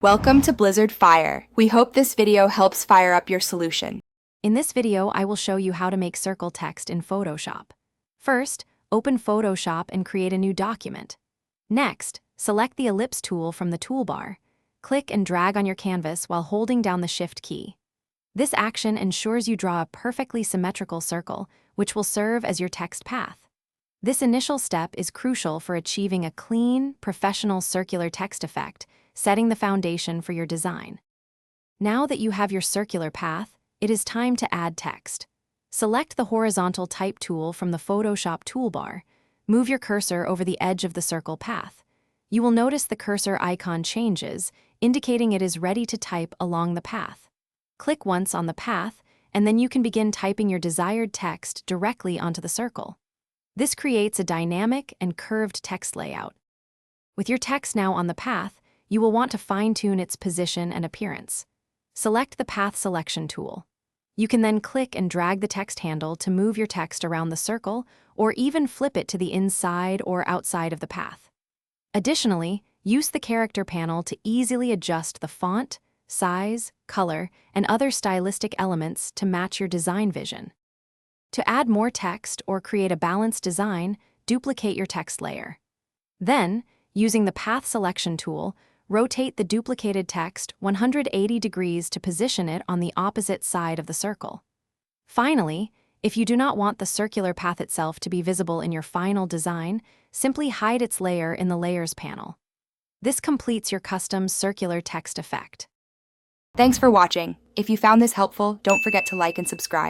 Welcome to Blizzard Fire. We hope this video helps fire up your solution. In this video, I will show you how to make circle text in Photoshop. First, open Photoshop and create a new document. Next, select the ellipse tool from the toolbar. Click and drag on your canvas while holding down the Shift key. This action ensures you draw a perfectly symmetrical circle, which will serve as your text path. This initial step is crucial for achieving a clean, professional circular text effect, setting the foundation for your design. Now that you have your circular path, it is time to add text. Select the horizontal type tool from the Photoshop toolbar. Move your cursor over the edge of the circle path. You will notice the cursor icon changes, indicating it is ready to type along the path. Click once on the path, and then you can begin typing your desired text directly onto the circle. This creates a dynamic and curved text layout. With your text now on the path, you will want to fine-tune its position and appearance. Select the Path Selection tool. You can then click and drag the text handle to move your text around the circle, or even flip it to the inside or outside of the path. Additionally, use the Character panel to easily adjust the font, size, color, and other stylistic elements to match your design vision. To add more text or create a balanced design, duplicate your text layer. Then, using the Path Selection tool, rotate the duplicated text 180 degrees to position it on the opposite side of the circle. Finally, if you do not want the circular path itself to be visible in your final design, simply hide its layer in the Layers panel. This completes your custom circular text effect. Thanks for watching. If you found this helpful, don't forget to like and subscribe.